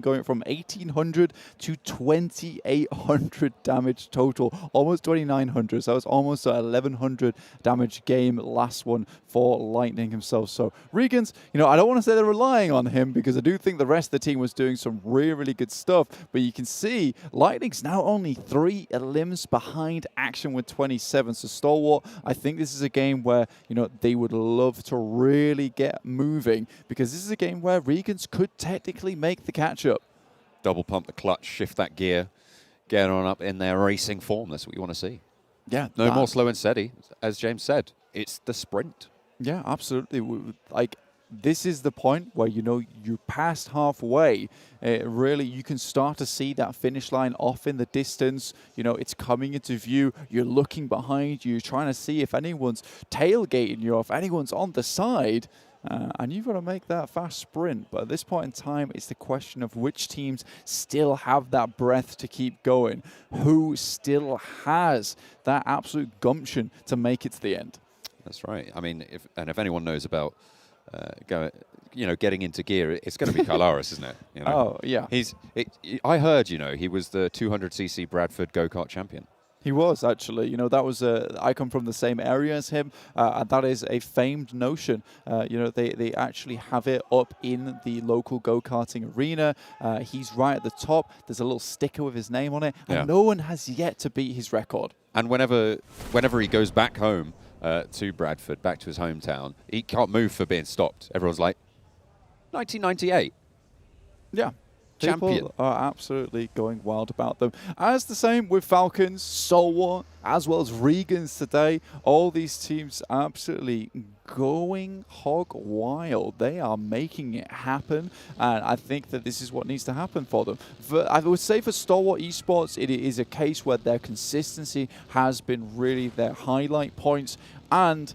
going from 1800 to 2800 damage total, almost 2900. So it's almost a 1100 damage game, last one for Lightning himself. So Regans, I don't want to say they're relying on him because I do think the rest of the team was doing some really, really good stuff. But you can see Lightning's now only 3 elims behind AkshaT with 27. So Stalwart, I think this is a game where, they would love to really get moving because this is a game where Regans could technically make the catch-up. Double pump the clutch, shift that gear, get on up in their racing form. That's what you want to see. Yeah. No more slow and steady. As James said, it's the sprint. Yeah, absolutely. Like, this is the point where, you're past halfway. Really, you can start to see that finish line off in the distance. It's coming into view. You're looking behind you, trying to see if anyone's tailgating you, if anyone's on the side. And you've got to make that fast sprint. But at this point in time, it's the question of which teams still have that breath to keep going. Who still has that absolute gumption to make it to the end? That's right. I mean, if anyone knows about getting into gear, it's going to be Kylaris, isn't it? Oh, yeah. I heard, he was the 200cc Bradford go-kart champion. He was, actually. That was I come from the same area as him, and that is a famed notion. They actually have it up in the local go-karting arena. He's right at the top. There's a little sticker with his name on it, and no one has yet to beat his record. And whenever he goes back home to Bradford, back to his hometown, he can't move for being stopped. Everyone's like, 1998. Yeah. Champion. People are absolutely going wild about them. As the same with Falcons, Stalwart, as well as Regans today. All these teams absolutely going hog wild. They are making it happen, and I think that this is what needs to happen for them. I would say for Stalwart Esports, it is a case where their consistency has been really their highlight points, and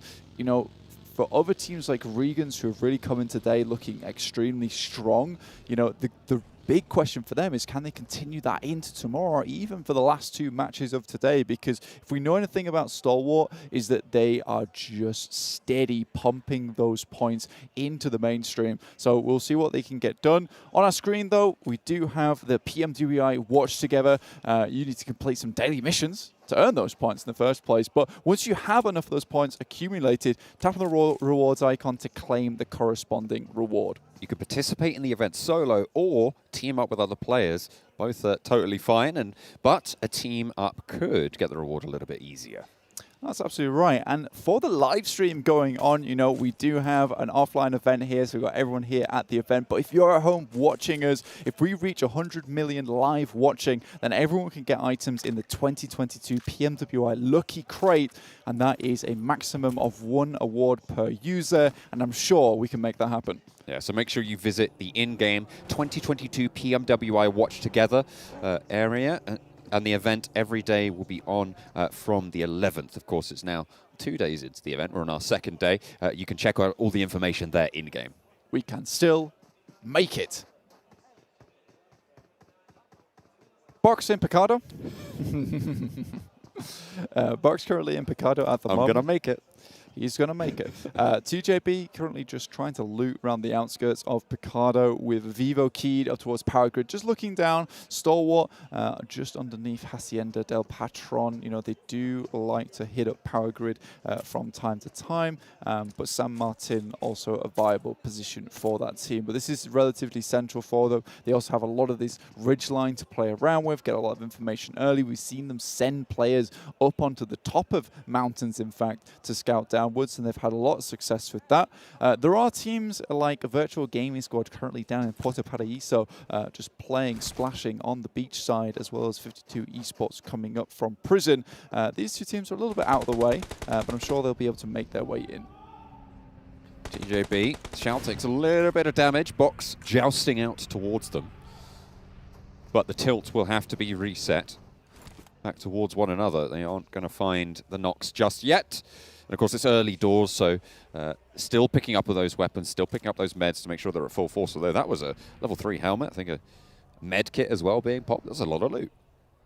for other teams like Regans who have really come in today looking extremely strong, the big question for them is, can they continue that into tomorrow or even for the last 2 matches of today? Because if we know anything about Stalwart, is that they are just steady pumping those points into the mainstream. So we'll see what they can get done. On our screen, though, we do have the PMWI Watch Together. You need to complete some daily missions to earn those points in the first place. But once you have enough of those points accumulated, tap on the rewards icon to claim the corresponding reward. You could participate in the event solo or team up with other players. Both are totally fine, but a team up could get the reward a little bit easier. That's absolutely right. And for the live stream going on, we do have an offline event here, so we've got everyone here at the event. But if you're at home watching us, if we reach 100 million live watching, then everyone can get items in the 2022 PMWI Lucky Crate, and that is a maximum of 1 award per user, and I'm sure we can make that happen. Yeah, so make sure you visit the in-game 2022 PMWI Watch Together area. And the event every day will be on from the 11th. Of course, it's now 2 days into the event. We're on our 2nd day. You can check out all the information there in-game. We can still make it. Box in Picado. Box currently in Picado at the moment. I'm going to make it. He's going to make it. 2JB currently just trying to loot around the outskirts of Picado with Vivo keyed up towards Power Grid. Just looking down, Stalwart just underneath Hacienda del Patron. They do like to hit up Power Grid from time to time. But San Martin also a viable position for that team. But this is relatively central for them. They also have a lot of this ridgeline to play around with, get a lot of information early. We've seen them send players up onto the top of mountains, in fact, to scout downwards, and they've had a lot of success with that. There are teams like a Virtual Gaming Squad currently down in Puerto Paraíso, just playing, splashing on the beach side, as well as 52 Esports coming up from prison. These 2 teams are a little bit out of the way, but I'm sure they'll be able to make their way in. TJB, Shao takes a little bit of damage. Box jousting out towards them. But the tilt will have to be reset back towards one another. They aren't going to find the knocks just yet. And of course, it's early doors, so still picking up with those weapons, still picking up those meds to make sure they're at full force. Although that was a level 3 helmet, I think a med kit as well being popped. That's a lot of loot.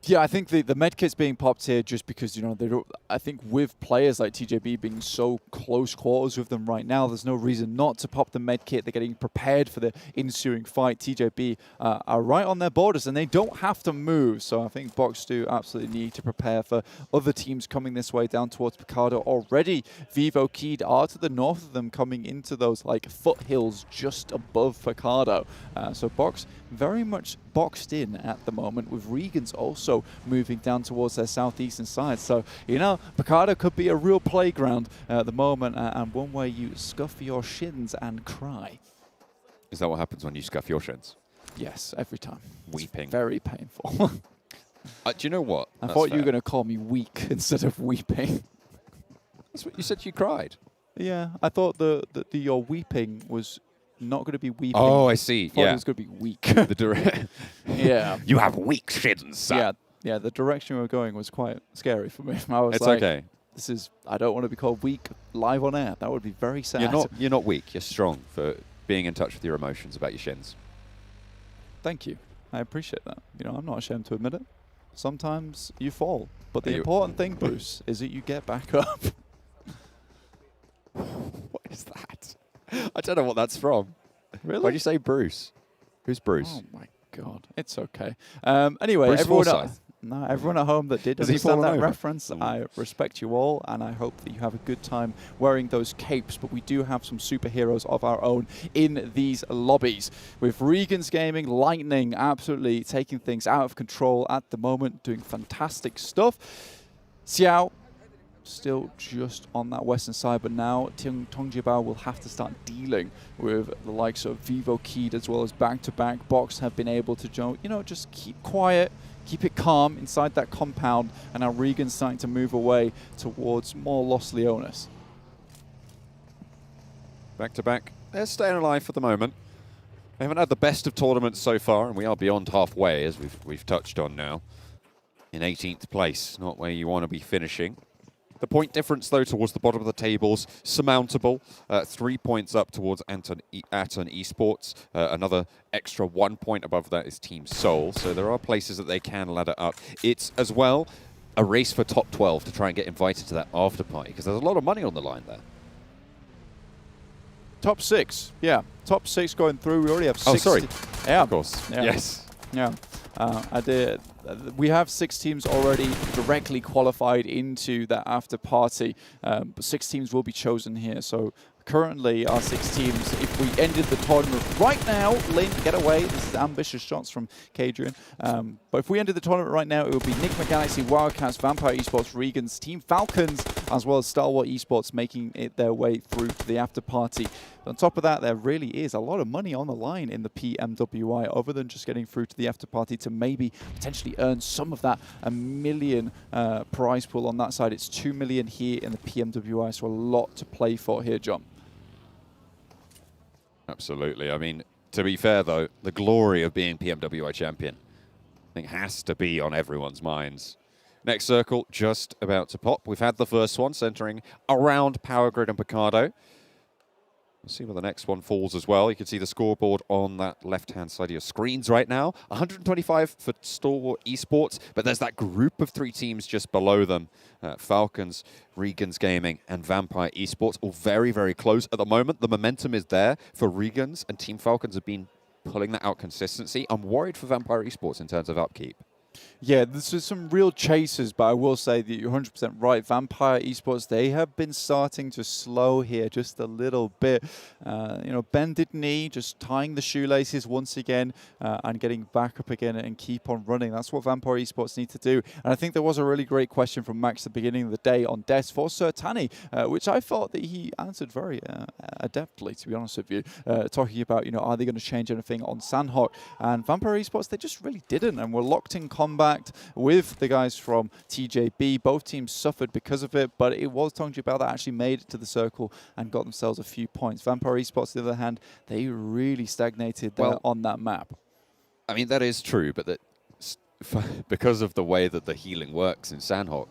Yeah, I think the medkit's being popped here just because, you know, they don't, I think with players like TJB being so close quarters with them right now, there's no reason not to pop the medkit. They're getting prepared for the ensuing fight. TJB are right on their borders and they don't have to move. So I think Box do absolutely need to prepare for other teams coming this way down towards Picardo. Already, Vivo Keyed are to the north of them coming into those like foothills just above Picardo. So Box very much boxed in at the moment, with Regans also moving down towards their southeastern side. So, you know, Picardo could be a real playground at the moment, and one where you scuff your shins and cry. Is that what happens when you scuff your shins? Yes, every time. Weeping. It's very painful. Do you know what? I thought you were going to call me weak instead of weeping. That's what you said. You cried. Yeah, I thought your weeping was not going to be weeping. Oh, I see. Yeah, Yeah, it was going to be weak. Yeah, you have weak shins. Yeah. The direction we were going was quite scary for me. I was It's like, okay. I don't want to be called weak live on air. That would be very sad. You're not weak. You're strong for being in touch with your emotions about your shins. Thank you. I appreciate that. You know, I'm not ashamed to admit it. Sometimes you fall, but the important thing, Bruce, is that you get back up. What is that? I don't know what that's from. Really? Why'd you say Bruce? Who's Bruce? Oh my God, it's okay. Anyway, Bruce everyone Forsyth. everyone at home that did Has he understand fallen that over? reference, I respect you all, and I hope that you have a good time wearing those capes. But we do have some superheroes of our own in these lobbies. With Regans Gaming, Lightning absolutely taking things out of control at the moment, doing fantastic stuff. Xiao still just on that western side, but now Tongjibao will have to start dealing with the likes of Vivo Keyed as well as back-to-back. Box have been able to, you know, just keep quiet, keep it calm inside that compound, and now Regan's starting to move away towards more Los Leones. Back-to-back. They're staying alive for the moment. They haven't had the best of tournaments so far, and we are beyond halfway, as we've touched on now. In 18th place, not where you want to be finishing. The point difference, though, towards the bottom of the tables, surmountable. 3 points up towards Aton Esports. Another extra 1 point above that is Team Seoul. So there are places that they can ladder up. It's, as well, a race for top 12 to try and get invited to that after party, because there's a lot of money on the line there. Top 6, yeah. Top 6 going through. We already have 6. Oh, sorry. Yeah. Of course. Yeah. Yes. Yeah. We have 6 teams already directly qualified into that after party, but 6 teams will be chosen here. So currently our 6 teams, if we ended the tournament right now, Lynn, get away. This is ambitious shots from Kadrian. But if we ended the tournament right now, it would be Nigma Galaxy, Wildcats, Vampire Esports, Regans, Team Falcons, as well as Stalwart Esports making it their way through to the after party. But on top of that, there really is a lot of money on the line in the PMWI, other than just getting through to the after party to maybe potentially earn some of that $1 million prize pool on that side. It's 2 million here in the PMWI, so a lot to play for here, John. Absolutely. I mean, to be fair, though, the glory of being PMWI champion, I think, has to be on everyone's minds. Next circle just about to pop. We've had the first one centering around Power Grid and Picardo. We'll see where the next one falls as well. You can see the scoreboard on that left-hand side of your screens right now. 125 for Stalwart Esports, but there's that group of 3 teams just below them. Falcons, Regans Gaming, and Vampire Esports, all very, very close. At the moment, the momentum is there for Regans, and Team Falcons have been pulling that out consistency. I'm worried for Vampire Esports in terms of upkeep. Yeah, this is some real chasers, but I will say that you're 100% right. Vampire Esports, they have been starting to slow here just a little bit. You know, bended knee, just tying the shoelaces once again and getting back up again and keep on running. That's what Vampire Esports need to do. And I think there was a really great question from Max at the beginning of the day on Death for Sir Tani, which I thought that he answered very adeptly, to be honest with you, talking about, you know, are they going to change anything on Sandhawk? And Vampire Esports, they just really didn't, and were locked in combat with the guys from TJB. Both teams suffered because of it, but it was Tongjibao that actually made it to the circle and got themselves a few points. Vampire Esports, on the other hand, they really stagnated there on that map. I mean, that is true, but that because of the way that the healing works in Sandhawk,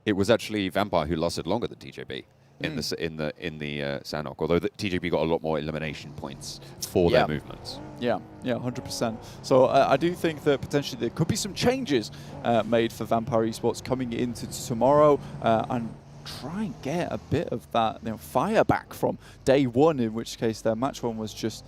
it was actually Vampire who lasted longer than TJB. in the Sanhok, although the TJB got a lot more elimination points for their movements. Yeah, 100%. So I do think that potentially there could be some changes made for Vampire Esports coming into tomorrow and try and get a bit of that fire back from day one, in which case their match one was just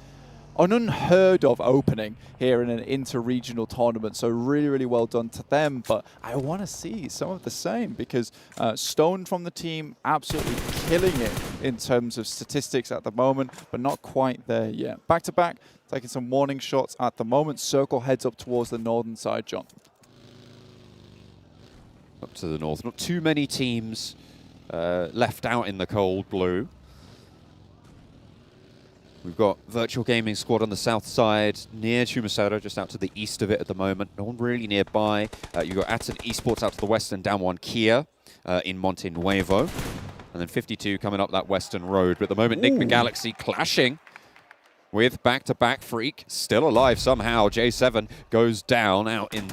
an unheard of opening here in an inter-regional tournament. So really, really well done to them. But I want to see some of the same, because Stone from the team absolutely killing it in terms of statistics at the moment, but not quite there yet. Back-to-back, taking some warning shots at the moment. Circle heads up towards the northern side, John. Up to the north. Not too many teams left out in the cold blue. We've got Virtual Gaming Squad on the south side, near Chumasera, just out to the east of it at the moment. No one really nearby. You've got Aton Esports out to the west and DAMWON Kia in Monte Nuevo. And then 52 coming up that western road. But at the moment, Nigma Galaxy clashing with back-to-back Freak. Still alive somehow. J7 goes down out in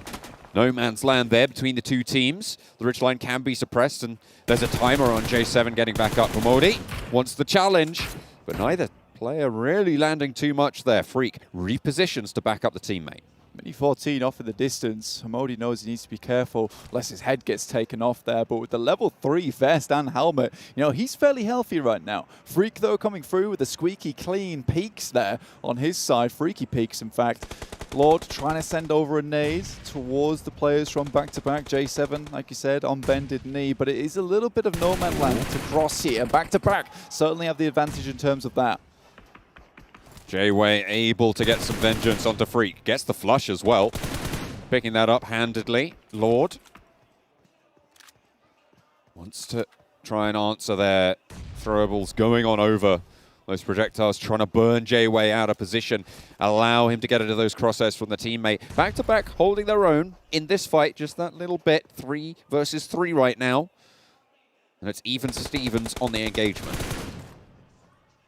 no man's land there between the two teams. The ridgeline can be suppressed, and there's a timer on J7 getting back up. Modi wants the challenge, but neither player really landing too much there. Freak repositions to back up the teammate. Mini 14 off in the distance. Modi knows he needs to be careful lest his head gets taken off there. But with the level 3 vest and helmet, he's fairly healthy right now. Freak, though, coming through with the squeaky clean peaks there on his side. Freaky peaks, in fact. Lord trying to send over a nade towards the players from back-to-back. J7, like you said, on bended knee. But it is a little bit of no man land to cross here. Back-to-back certainly have the advantage in terms of that. J-Way able to get some vengeance onto Freak. Gets the flush as well. Picking that up handedly. Lord wants to try and answer their throwables going on over those projectiles, trying to burn J-Way out of position, allow him to get into those crosshairs from the teammate. Back-to-back holding their own in this fight, just that little bit. 3 versus 3 right now. And it's evens to Stevens on the engagement.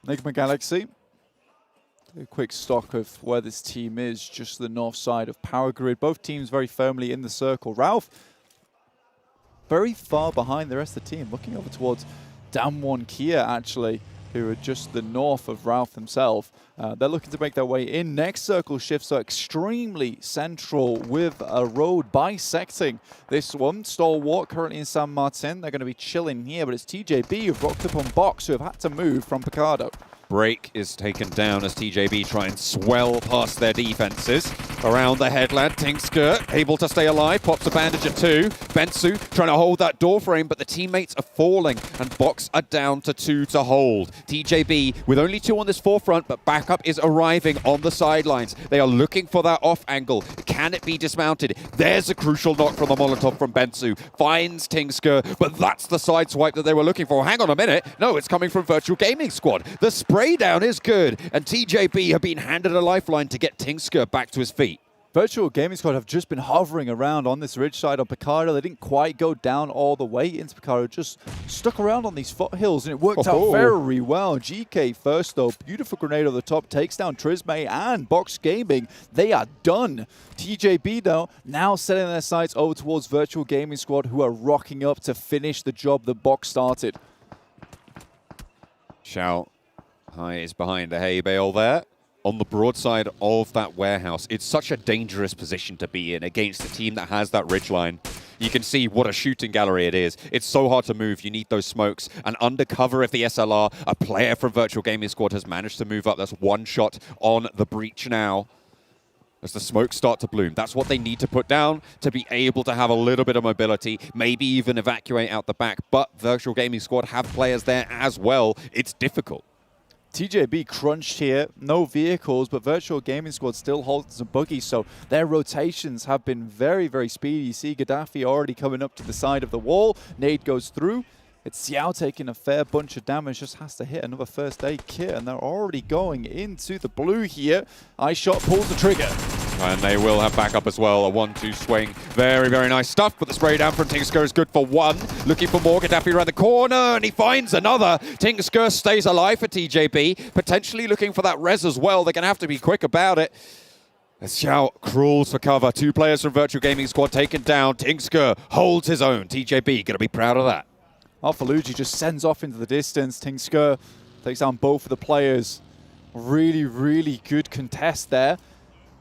Nigma Galaxy. A quick stock of where this team is, just the north side of Power Grid. Both teams very firmly in the circle. Ralph, very far behind the rest of the team, looking over towards DAMWON Kia, actually, who are just the north of Ralph himself. They're looking to make their way in. Next circle shifts are extremely central with a road bisecting this one. Stalwart currently in San Martin. They're going to be chilling here, but it's TJB who've rocked up on box, who have had to move from Picardo. Break is taken down as TJB try and swell past their defenses. Around the headland, Tingsker able to stay alive, pops a bandage at 2. Bensu trying to hold that door frame, but the teammates are falling and Box are down to 2 to hold. TJB with only 2 on this forefront, but backup is arriving on the sidelines. They are looking for that off angle. Can it be dismounted? There's a crucial knock from the Molotov from Bensu. Finds Tingsker, but that's the side swipe that they were looking for. Hang on a minute. No, it's coming from Virtual Gaming Squad. The spray down is good, and TJB have been handed a lifeline to get Tingsker back to his feet. Virtual Gaming Squad have just been hovering around on this ridge side of Picardo. They didn't quite go down all the way into Picardo, just stuck around on these foothills, and it worked out very well. GK first, though. Beautiful grenade over the top, takes down Trisme and Box Gaming. They are done. TJB, though, now setting their sights over towards Virtual Gaming Squad, who are rocking up to finish the job that Box started. Shao Hai is behind the hay bale there. On the broadside of that warehouse. It's such a dangerous position to be in against a team that has that ridgeline. You can see what a shooting gallery it is. It's so hard to move. You need those smokes. And undercover of the SLR, a player from Virtual Gaming Squad has managed to move up. That's one shot on the breach now. As the smokes start to bloom. That's what they need to put down to be able to have a little bit of mobility, maybe even evacuate out the back. But Virtual Gaming Squad have players there as well. It's difficult. TJB crunched here, no vehicles, but Virtual Gaming Squad still holds a buggy, so their rotations have been very, very speedy. You see Gaddafi already coming up to the side of the wall. Nade goes through. It's Xiao taking a fair bunch of damage, just has to hit another first aid kit, and they're already going into the blue here. AkshaT pulls the trigger. And they will have backup as well. A 1-2 swing. Very, very nice stuff. But the spray down from Tingsker is good for 1. Looking for more. Gaddafi around the corner. And he finds another. Tingsker stays alive for TJB. Potentially looking for that res as well. They're going to have to be quick about it. As Xiao crawls for cover. 2 players from Virtual Gaming Squad taken down. Tingsker holds his own. TJB going to be proud of that. Alphalugi just sends off into the distance. Tingsker takes down both of the players. Really, really good contest there.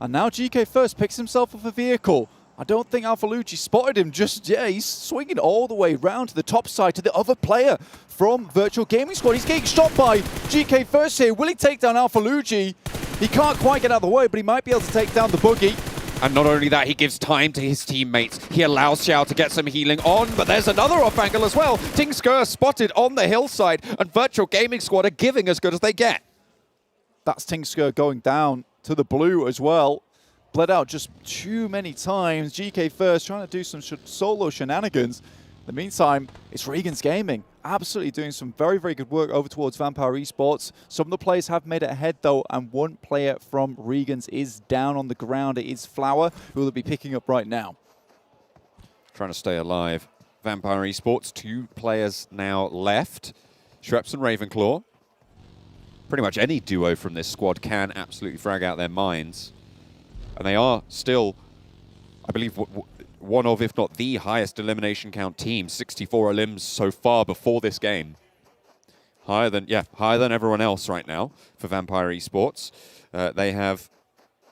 And now GK First picks himself up a vehicle. I don't think Alphalugi spotted him just yet. He's swinging all the way round to the top side to the other player from Virtual Gaming Squad. He's getting shot by GK First here. Will he take down Alphalugi? He can't quite get out of the way, but he might be able to take down the buggy. And not only that, he gives time to his teammates. He allows Xiao to get some healing on, but there's another off angle as well. Tingsker spotted on the hillside, and Virtual Gaming Squad are giving as good as they get. That's Tingsker going down to the blue as well. Bled out just too many times. GK First trying to do some solo shenanigans. In the meantime, it's Regans Gaming. Absolutely doing some very, very good work over towards Vampire Esports. Some of the players have made it ahead though, and one player from Regans is down on the ground. It is Flower, who will be picking up right now. Trying to stay alive. Vampire Esports, 2 players now left. Schweppes and Ravenclaw. Pretty much any duo from this squad can absolutely frag out their mines. And they are still, I believe, one of, if not the highest elimination count team. 64 elims so far before this game. Higher than everyone else right now for Vampire Esports. They have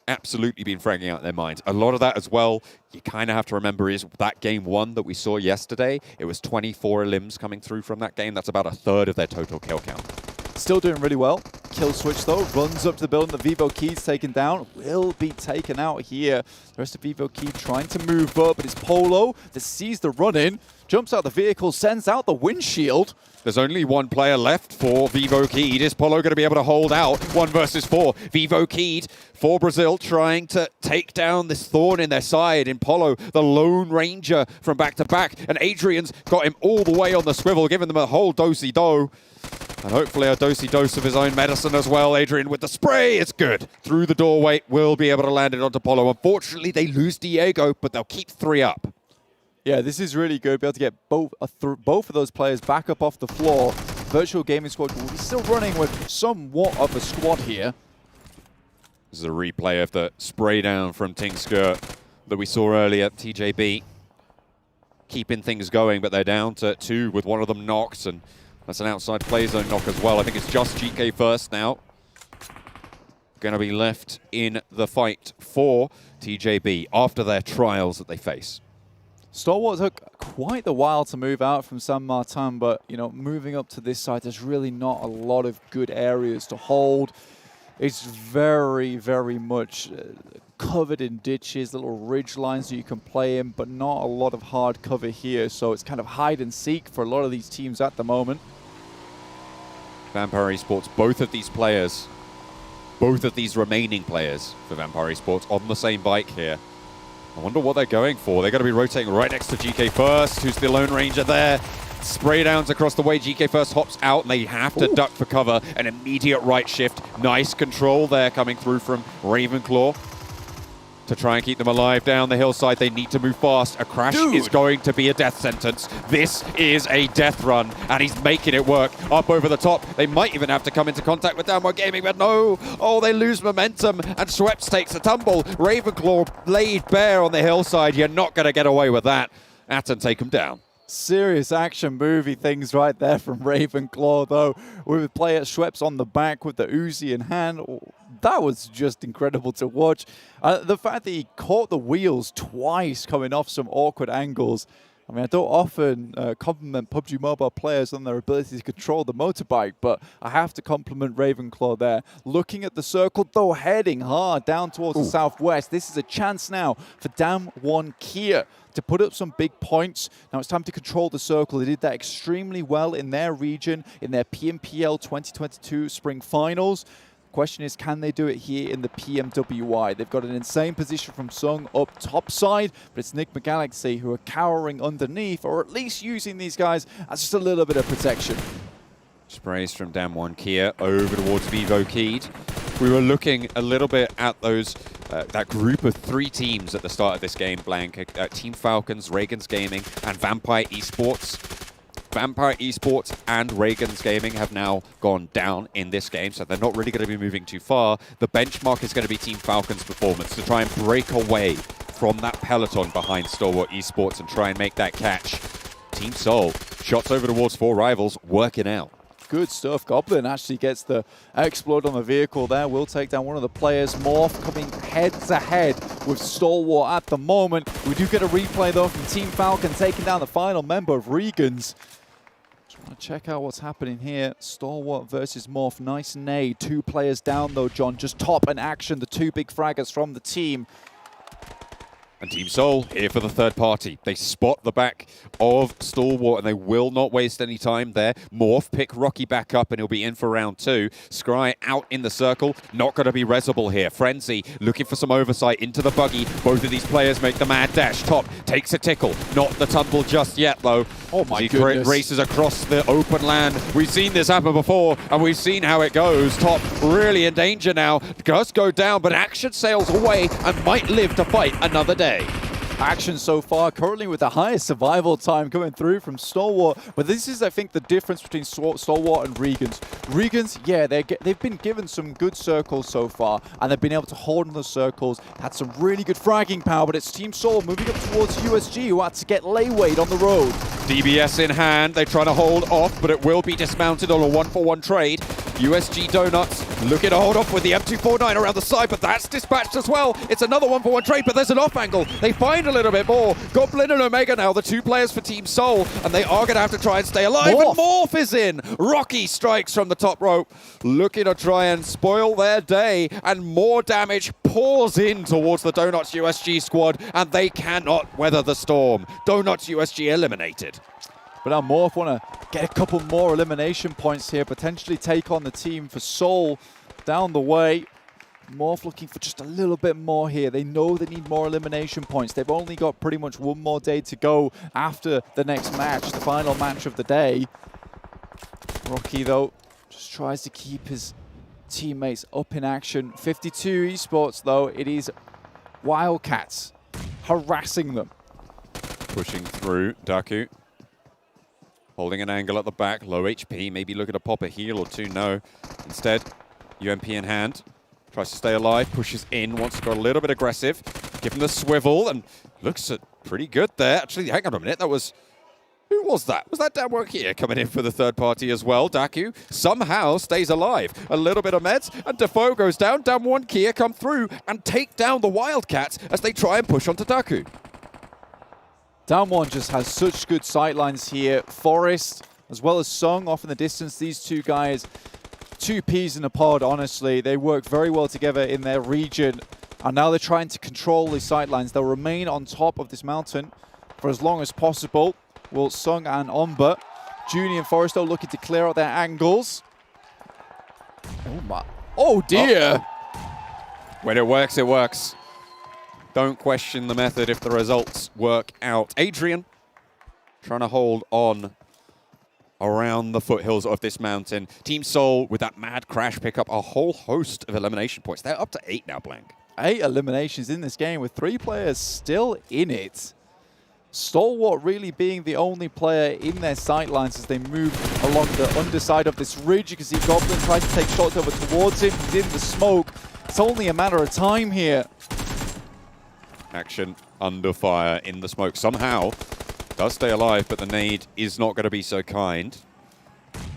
absolutely been fragging out their minds. A lot of that as well, you kind of have to remember, is that game 1 that we saw yesterday. It was 24 elims coming through from that game. That's about a third of their total kill count. Still doing really well. Kill switch though, runs up to the building. The Vivo Key's taken down, will be taken out here. The rest of Vivo Key trying to move up, but it's Polo that sees the run in, jumps out the vehicle, sends out the windshield. There's only one player left for Vivo Keyed. Is Polo going to be able to hold out 1 versus 4? Vivo Keyed for Brazil trying to take down this thorn in their side in Polo, the Lone Ranger from back to back. And Adrian's got him all the way on the swivel, giving them a whole do-si-do. And hopefully a dosey-dose of his own medicine as well. Adrian with the spray, it's good. Through the doorway, will be able to land it onto Polo. Unfortunately, they lose Diego, but they'll keep 3 up. Yeah, this is really good. Be able to get both of those players back up off the floor. Virtual Gaming Squad will be still running with somewhat of a squad here. This is a replay of the spray down from Tingsker that we saw earlier. TJB keeping things going, but they're down to 2 with one of them knocked, and that's an outside play zone knock as well. I think it's just GK First now. Going to be left in the fight for TJB after their trials that they face. Stalwart took quite the while to move out from San Martin, but you know, moving up to this side, there's really not a lot of good areas to hold. It's very, very much covered in ditches, little ridge lines that you can play in, but not a lot of hard cover here. So it's kind of hide and seek for a lot of these teams at the moment. Vampire Esports, both of these players, both of these remaining players for Vampire Esports on the same bike here. I wonder what they're going for. They're going to be rotating right next to GK First, who's the Lone Ranger there. Spray downs across the way. GK First hops out, and they have to duck for cover. An immediate right shift. Nice control there coming through from Ravenclaw to try and keep them alive down the hillside. They need to move fast. A crash is going to be a death sentence. This is a death run, and he's making it work. Up over the top. They might even have to come into contact with DAMWON Gaming, but no. Oh, they lose momentum, and Schweppes takes a tumble. Ravenclaw laid bare on the hillside. You're not going to get away with that. Aton take him down. Serious action movie things right there from Ravenclaw, though, with player Schweppes on the back with the Uzi in hand. That was just incredible to watch. The fact that he caught the wheels twice coming off some awkward angles. I mean, I don't often compliment PUBG Mobile players on their ability to control the motorbike, but I have to compliment Ravenclaw there. Looking at the circle, though, heading hard down towards the southwest. This is a chance now for DAMWON Kia to put up some big points. Now it's time to control the circle. They did that extremely well in their region, in their PMPL 2022 Spring Finals. Question is, can they do it here in the PMWI? They've got an insane position from Sung up top side, but it's Nigma Galaxy who are cowering underneath, or at least using these guys as just a little bit of protection. Sprays from DAMWON Kia over towards Vivo Keyed. We were looking a little bit at those that group of 3 teams at the start of this game, Blank. Team Falcons, Regans Gaming, and Vampire Esports. Vampire Esports and Regans Gaming have now gone down in this game, so they're not really going to be moving too far. The benchmark is going to be Team Falcons' performance to try and break away from that peloton behind Stalwart Esports and try and make that catch. Team Soul Shots over towards 4 rivals, working out. Good stuff. Goblin actually gets the explode on the vehicle there. Will take down one of the players. Morph coming head to head with Stalwart at the moment. We do get a replay though from Team Falcon taking down the final member of Regans. Just want to check out what's happening here. Stalwart versus Morph. Nice nade. 2 players down though, John. Just top and action. The 2 big fraggers from the team. And Team Soul here for the third party. They spot the back of Stalwart and they will not waste any time there. Morph pick Rocky back up and he'll be in for round 2. Scry out in the circle. Not going to be resable here. Frenzy looking for some oversight into the buggy. Both of these players make the mad dash. Top takes a tickle. Not the tumble just yet though. Oh my goodness. Races across the open land. We've seen this happen before and we've seen how it goes. Top really in danger now. Does go down but AkshaT sails away and might live to fight another day. Action so far, currently with the highest survival time coming through from Stalwart. But this is, I think, the difference between Stalwart and Regans. Regans, yeah, they've been given some good circles so far, and they've been able to hold in those circles, had some really good fragging power, but it's Team Soul moving up towards USG, who had to get laywayed on the road. DBS in hand, they're trying to hold off, but it will be dismounted on a 1-for-1 trade. USG Donuts looking to hold off with the M249 around the side, but that's dispatched as well. It's another 1-for-1 trade, but there's an off angle. They find a little bit more. Goblin and Omega now, the 2 players for Team Soul, and they are going to have to try and stay alive. Morph. And Morph is in. Rocky strikes from the top rope, looking to try and spoil their day, and more damage pours in towards the Donuts USG squad, and they cannot weather the storm. Donuts USG eliminated. But now Morph want to get a couple more elimination points here, potentially take on the team for Soul down the way. Morph looking for just a little bit more here. They know they need more elimination points. They've only got pretty much 1 more day to go after the next match, the final match of the day. Rocky, though, just tries to keep his teammates up in action. 52 Esports, though, it is Wildcats harassing them. Pushing through, Daku. Holding an angle at the back, low HP, maybe looking to pop a heal or 2, no. Instead, UMP in hand, tries to stay alive, pushes in, wants to go a little bit aggressive, give him the swivel, and looks at pretty good there. Actually, hang on a minute, that was... Who was that? Was that DAMWON here coming in for the third party as well? Daku somehow stays alive. A little bit of meds, and Defoe goes down. DAMWON Kia come through and take down the Wildcats as they try and push onto Daku. DAMWON just has such good sightlines here. Forest, as well as Sung off in the distance. These 2 guys, 2 peas in a pod, honestly. They work very well together in their region. And now they're trying to control these sightlines. They'll remain on top of this mountain for as long as possible. Will Sung and Omba. Juni and Forresto looking to clear out their angles. Oh my. Oh dear. When it works, it works. Don't question the method if the results work out. Adrian trying to hold on around the foothills of this mountain. Team Soul with that mad crash pick up a whole host of elimination points. They're up to 8 now, Blank. 8 eliminations in this game with 3 players still in it. Stalwart really being the only player in their sightlines as they move along the underside of this ridge. You can see Goblin tries to take shots over towards him. He's in the smoke. It's only a matter of time here. Action under fire in the smoke. Somehow does stay alive, but the nade is not going to be so kind.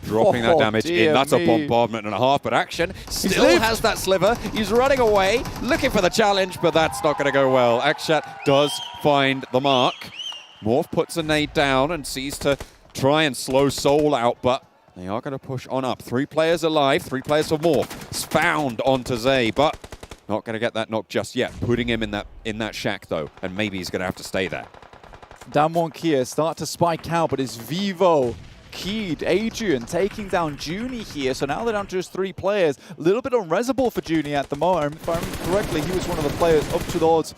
Dropping that damage in. That's a bombardment and a half, but AkshaT still has that sliver. He's running away, looking for the challenge, but that's not going to go well. AkshaT does find the mark. Morph puts a nade down and sees to try and slow Soul out, but they are going to push on up. 3 players alive, 3 players for Morph. It's found onto Zay, but not going to get that knock just yet. Putting him in that shack, though, and maybe he's going to have to stay there. DAMWON Kia start to spike out, but it's Vivo, Keyed, Adrian taking down Juni here. So now they're down to just 3 players. A little bit unresable for Juni at the moment. If I remember correctly, he was one of the players up towards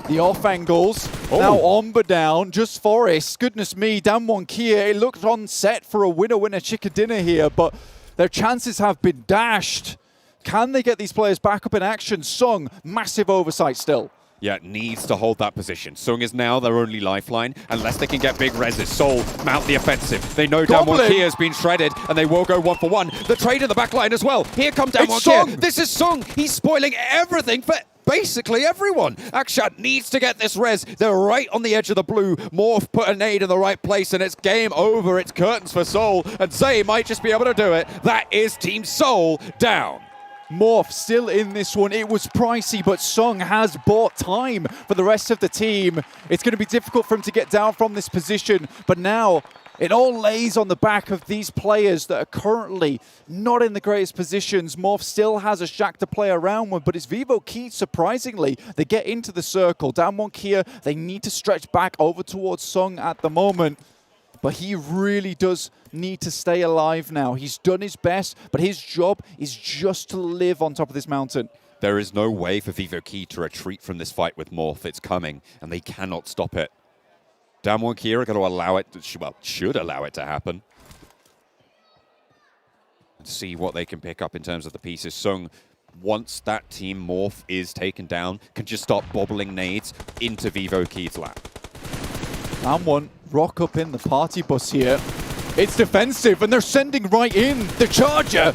the off angles. Oh. Now Omba down, just Forest. Goodness me, DAMWON Kia, it looked on set for a winner-winner chicken dinner here, but their chances have been dashed. Can they get these players back up in action? Sung, massive oversight still. Yeah, needs to hold that position. Sung is now their only lifeline, unless they can get big reses. Soul mount the offensive. They know DAMWON Kia has been shredded, and they will go 1-for-1. The trade in the back line as well. Here comes DAMWON Kia. This is Sung. He's spoiling everything for basically everyone. AkshaT needs to get this res. They're right on the edge of the blue. Morph put a nade in the right place, and it's game over. It's curtains for Seoul, and Zay might just be able to do it. That is Team Seoul down. Morph still in this one. It was pricey, but Sung has bought time for the rest of the team. It's going to be difficult for him to get down from this position, but now it all lays on the back of these players that are currently not in the greatest positions. Morph still has AkshaT to play around with, but it's Vivo Key, surprisingly. They get into the circle. DAMWON Kia, they need to stretch back over towards Sung at the moment. But he really does need to stay alive now. He's done his best, but his job is just to live on top of this mountain. There is no way for Vivo Key to retreat from this fight with Morph. It's coming, and they cannot stop it. DAMWON Kia are going to allow it, well, should allow it to happen. See what they can pick up in terms of the pieces. Sung, once that team Morph is taken down, can just start bobbling nades into Vivo Key's lap. DAMWON rock up in the party bus here. It's defensive, and they're sending right in the charger.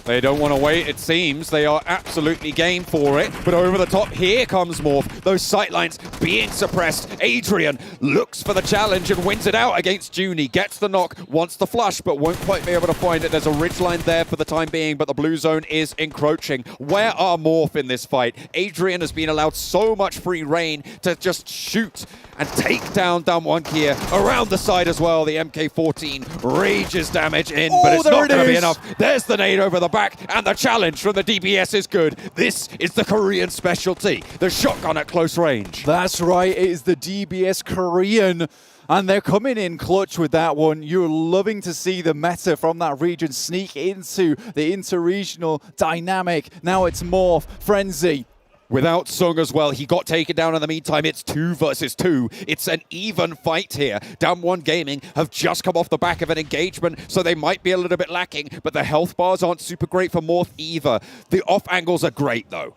They don't want to wait, it seems. They are absolutely game for it. But over the top, here comes Morph. Those sightlines being suppressed. Adrian looks for the challenge and wins it out against Junie. Gets the knock, wants the flush, but won't quite be able to find it. There's a ridgeline there for the time being, but the blue zone is encroaching. Where are Morph in this fight? Adrian has been allowed so much free reign to just shoot and take down DAMWON Kia around the side as well. The MK14 rages damage in, but it's not going to be enough. There's the nade over the back, and the challenge from the DBS is good. This is the Korean specialty, the shotgun at close range. That's right, it is the DBS Korean, and they're coming in clutch with that one. You're loving to see the meta from that region sneak into the inter-regional dynamic. Now it's Morph, Frenzy. Without Sung as well, he got taken down in the meantime. It's 2 versus 2. It's an even fight here. DAMWON Gaming have just come off the back of an engagement, so they might be a little bit lacking, but the health bars aren't super great for Morph either. The off angles are great, though.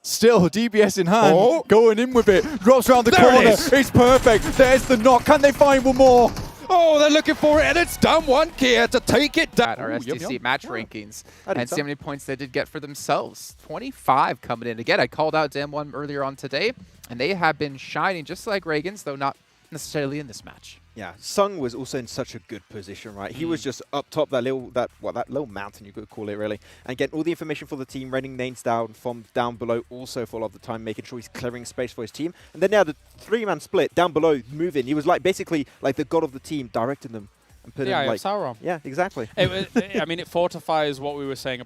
Still, DBS in hand, going in with it. Drops around the corner. It's perfect. There's the knock. Can they find one more? Oh, they're looking for it, and it's DAMWON Kia to take it down. At our SDC match rankings, and see how many points they did get for themselves. 25 coming in. Again, I called out DAMWON earlier on today, and they have been shining just like Regans, though not necessarily in this match. Yeah, Sung was also in such a good position, right? He was just up top that little mountain, you could call it, really, and getting all the information for the team, raining names down from down below, also for a lot of the time, making sure he's clearing space for his team. And then now the 3-man split down below, moving. He was like basically like the god of the team, directing them and putting like Sauron. Yeah, exactly. I mean, it fortifies what we were saying